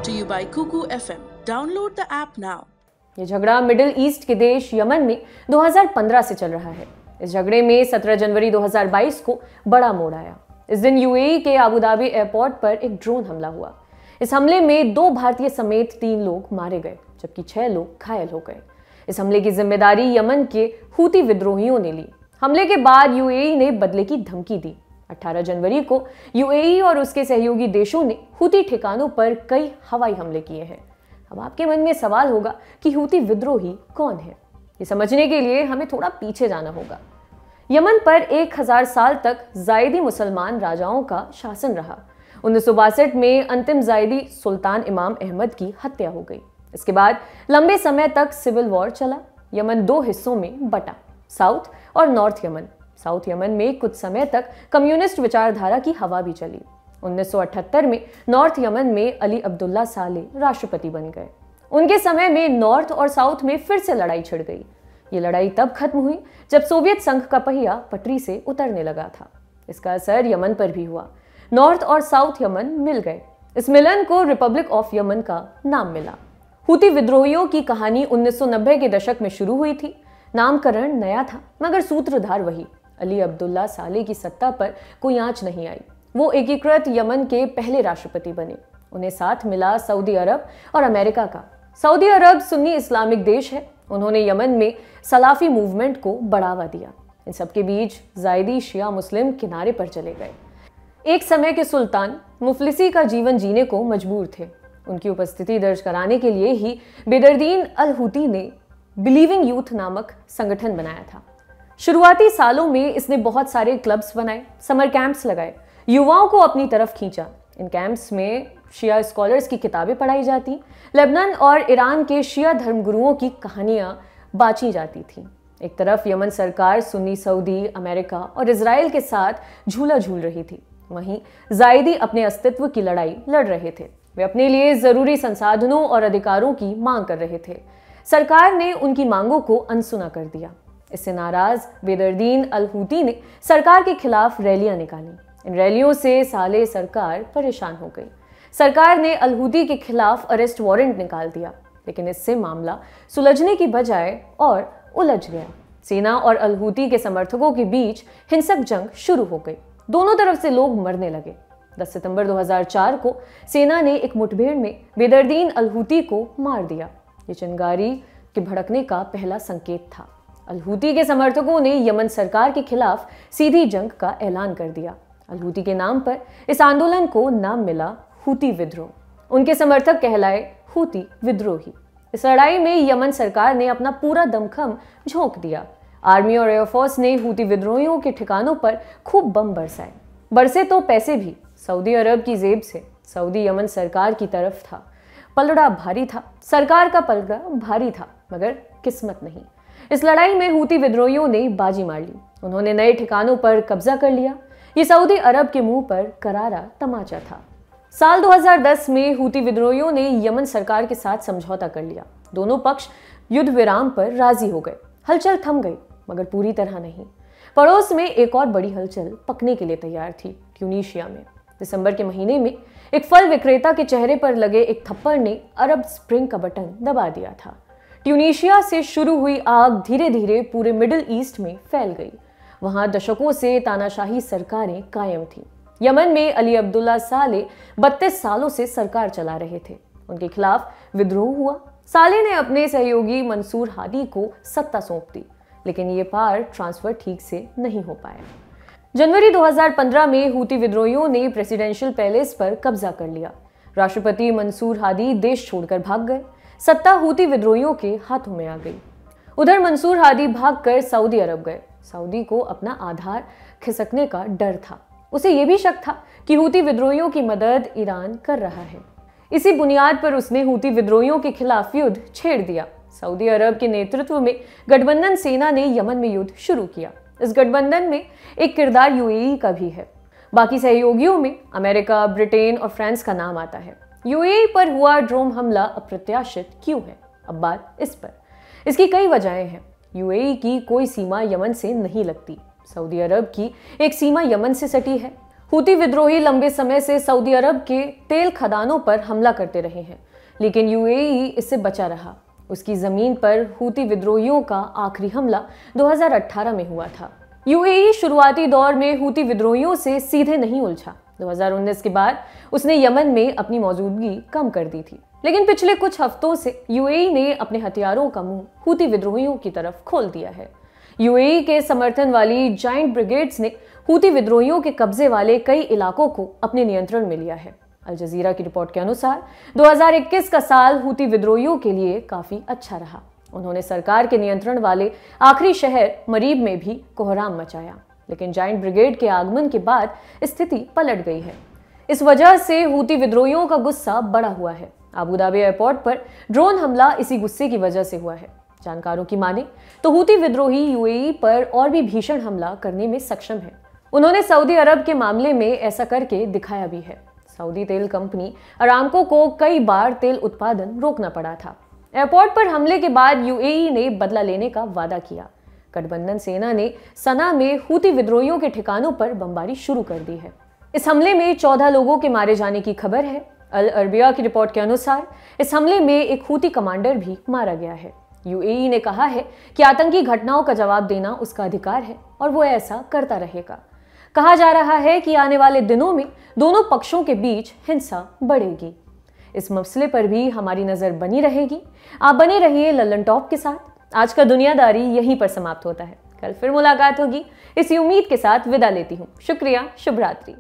to you by Kuku FM. Download the app now. ये झगड़ा middle east के देश यमन में 2015 से चल रहा है। इस झगड़े में 17 जनवरी 2022 को बड़ा मोड़ आया। इस दिन यूएई के अबू धाबी एयरपोर्ट पर एक ड्रोन हमला हुआ। इस हमले में 2 भारतीय समेत 3 लोग मारे गए, जबकि 6 लोग घायल हो गए। इस हमले की जिम्मेदारी यमन के हूती विद्रोहियों ने ली। हमले के बाद यूएई ने बदले की धमकी दी। 18 जनवरी को यूएई और उसके सहयोगी देशों ने हूती ठिकानों पर कई हवाई हमले किए हैं। अब आपके मन में सवाल होगा कि हूती विद्रोही कौन है? ये समझने के लिए हमें थोड़ा पीछे जाना होगा। यमन पर 1000 साल तक जायदी मुसलमान राजाओं का शासन रहा। 1962 में अंतिम जायदी सुल्तान इमाम अहमद की हत्या हो गई। इसके बाद लंबे समय तक सिविल वॉर चला। यमन 2 हिस्सों में बटा, साउथ और नॉर्थ यमन। साउथ यमन में कुछ समय तक कम्युनिस्ट विचारधारा की हवा भी चली। 1978 में नॉर्थ यमन में अली अब्दुल्ला सालेह राष्ट्रपति बन गए। उनके समय में नॉर्थ और साउथ में फिर से लड़ाई छिड़ गई। ये लड़ाई तब खत्म हुई जब सोवियत संघ का पहिया पटरी से उतरने लगा था। इसका असर यमन पर भी हुआ। नॉर्थ और साउथ यमन मिल गए। इस मिलन को रिपब्लिक ऑफ यमन का नाम मिला। हूती विद्रोहियों की कहानी 1990 के दशक में शुरू हुई थी। नामकरण नया था, मगर सूत्रधार वही। अली अब्दुल्ला सालेह की सत्ता पर कोई आंच नहीं आई। वो एकीकृत यमन के पहले राष्ट्रपति बने। उन्हें साथ मिला सऊदी अरब और अमेरिका का। सऊदी अरब सुन्नी इस्लामिक देश है। उन्होंने यमन में सलाफी मूवमेंट को बढ़ावा दिया। इन सबके बीच जायदी शिया मुस्लिम किनारे पर चले गए। एक समय के सुल्तान मुफलिसी का जीवन जीने को मजबूर थे। उनकी उपस्थिति दर्ज कराने के लिए ही बेदरदीन अल हूती ने बिलीविंग यूथ नामक संगठन बनाया था। शुरुआती सालों में इसने बहुत सारे क्लब्स बनाए, समर कैंप्स लगाए, युवाओं को अपनी तरफ खींचा। इन कैंप्स में शिया स्कॉलर्स की किताबें पढ़ाई जाती, लेबनान और ईरान के शिया धर्मगुरुओं की कहानियां बांची जाती थीं। एक तरफ यमन सरकार सुन्नी सऊदी, अमेरिका और इजराइल के साथ झूला झूल रही थी, वहीं जायदी अपने अस्तित्व की लड़ाई लड़ रहे थे। वे अपने लिए जरूरी संसाधनों और अधिकारों की मांग कर रहे थे। सरकार ने उनकी मांगों को अनसुना कर दिया। इससे नाराज बेदरदीन अल हूती ने सरकार के खिलाफ रैलियां निकाली। इन रैलियों से सालेह सरकार परेशान हो गई। सरकार ने अल हूती के खिलाफ अरेस्ट वारंट निकाल दिया, लेकिन इससे मामला सुलझने की बजाय और उलझ गया। सेना और अल हूती के समर्थकों के बीच हिंसक जंग शुरू हो गई। दोनों तरफ से लोग मरने लगे। 10 सितंबर 2004 को सेना ने एक मुठभेड़ में बेदरदीन अल हूती को मार दिया। ये चिंगारी के भड़कने का पहला संकेत था। अल हूती के समर्थकों ने यमन सरकार के खिलाफ सीधी जंग का ऐलान कर दिया। अल हूती के नाम पर इस आंदोलन को नाम मिला हूती विद्रोह। उनके समर्थक कहलाए हूती विद्रोही। इस लड़ाई में यमन सरकार ने अपना पूरा दमखम झोंक दिया। आर्मी और एयरफोर्स ने हूती विद्रोहियों के ठिकानों पर खूब बम बरसाए। बरसे तो पैसे भी सऊदी अरब की जेब से। सऊदी यमन सरकार की तरफ था। पलड़ा भारी था। सरकार का पलड़ा भारी था, मगर किस्मत नहीं। इस लड़ाई में हूती विद्रोहियों ने बाजी मार ली। उन्होंने नए ठिकानों पर कब्जा कर लिया। ये सऊदी अरब के मुंह पर करारा तमाचा था। साल 2010 में हूती विद्रोहियों ने यमन सरकार के साथ समझौता कर लिया। दोनों पक्ष युद्ध विराम पर राजी हो गए। हलचल थम गई, मगर पूरी तरह नहीं। पड़ोस में एक और बड़ी हलचल पकने के लिए तैयार थी। ट्यूनीशिया में दिसंबर के महीने में एक फल विक्रेता के चेहरे पर लगे एक थप्पड़ ने अरब स्प्रिंग का बटन दबा दिया था। ट्यूनीशिया से शुरू हुई आग धीरे धीरे पूरे मिडिल ईस्ट में फैल गई। वहां दशकों से तानाशाही सरकारें कायम थीं। यमन में अली अब्दुल्ला सालेह 32 सालों से सरकार चला रहे थे। उनके खिलाफ विद्रोह हुआ। सालेह ने अपने सहयोगी मंसूर हादी को सत्ता सौंप दी, लेकिन ये पावर ट्रांसफर ठीक से नहीं हो पाया। जनवरी 2015 में हूती विद्रोहियों ने प्रेसिडेंशियल पैलेस पर कब्जा कर लिया। राष्ट्रपति मंसूर हादी देश छोड़कर भाग गए। सत्ता हूती विद्रोहियों के हाथों में आ गई। उधर मंसूर हादी भागकर सऊदी अरब गए। सऊदी को अपना आधार खिसकने का डर था। उसे यह भी शक था कि हूती विद्रोहियों की मदद ईरान कर रहा है। इसी बुनियाद पर उसने हूती विद्रोहियों के खिलाफ युद्ध छेड़ दिया। सऊदी अरब के नेतृत्व में गठबंधन सेना ने यमन में युद्ध शुरू किया। इस गठबंधन में एक किरदार यूएई का भी है। बाकी सहयोगियों में अमेरिका, ब्रिटेन और फ्रांस का नाम आता है। यूएई पर हुआ ड्रोन हमला अप्रत्याशित क्यों है? अब बात इस पर। इसकी कई वजहें हैं। यूएई की कोई सीमा यमन से नहीं लगती। सऊदी अरब की एक सीमा यमन से सटी है। हूती विद्रोही लंबे समय से सऊदी अरब के तेल खदानों पर हमला करते रहे हैं, लेकिन यूएई इससे बचा रहा। उसकी जमीन पर हूती विद्रोहियों का आखिरी हमला 2018 में हुआ था। यूएई शुरुआती दौर में हूती विद्रोहियों से सीधे नहीं उलझा। 2019 के बाद उसने यमन में अपनी मौजूदगी कम कर दी थी, लेकिन पिछले कुछ हफ्तों से यूएई ने अपने हथियारों का मुंह हूती विद्रोहियों की तरफ खोल दिया है। यूएई के समर्थन वाली जायंट ब्रिगेड्स ने हूती विद्रोहियों के कब्जे वाले कई इलाकों को अपने नियंत्रण में लिया है। अल जजीरा की रिपोर्ट के अनुसार 2021 का साल हूती विद्रोहियों के लिए काफी अच्छा रहा। उन्होंने सरकार के नियंत्रण वाले आखिरी शहर मरीब में भी कोहराम मचाया, लेकिन जायंट ब्रिगेड के आगमन के बाद स्थिति पलट गई है। इस वजह से हूती विद्रोहियों का गुस्सा बढ़ा हुआ है। अबू धाबी एयरपोर्ट पर ड्रोन हमला इसी गुस्से की वजह से हुआ है। जानकारों की माने तो हूती विद्रोही यूएई पर और भी भीषण हमला करने में सक्षम है। उन्होंने सऊदी अरब के मामले में ऐसा करके दिखाया भी है। सऊदी तेल कंपनी अरामको को कई बार तेल उत्पादन रोकना पड़ा था। एयरपोर्ट पर हमले के बाद यूएई ने बदला लेने का वादा किया। गठबंधन सेना ने सना में हूती विद्रोहियों के ठिकानों पर बमबारी शुरू कर दी है। इस हमले में 14 लोगों के मारे जाने की खबर है। अल अरबिया की रिपोर्ट के अनुसार इस हमले में एक हूती कमांडर भी मारा गया है। यूएई ने कहा है कि आतंकी घटनाओं का जवाब देना उसका अधिकार है और वो ऐसा करता रहेगा। कहा जा रहा है कि आने वाले दिनों में दोनों पक्षों के बीच हिंसा बढ़ेगी। इस मसले पर भी हमारी नजर बनी रहेगी। आप बने रहिए लल्लन टॉप के साथ। आज का दुनियादारी यहीं पर समाप्त होता है। कल फिर मुलाकात होगी। इसी उम्मीद के साथ विदा लेती हूँ। शुक्रिया, शुभ रात्रि।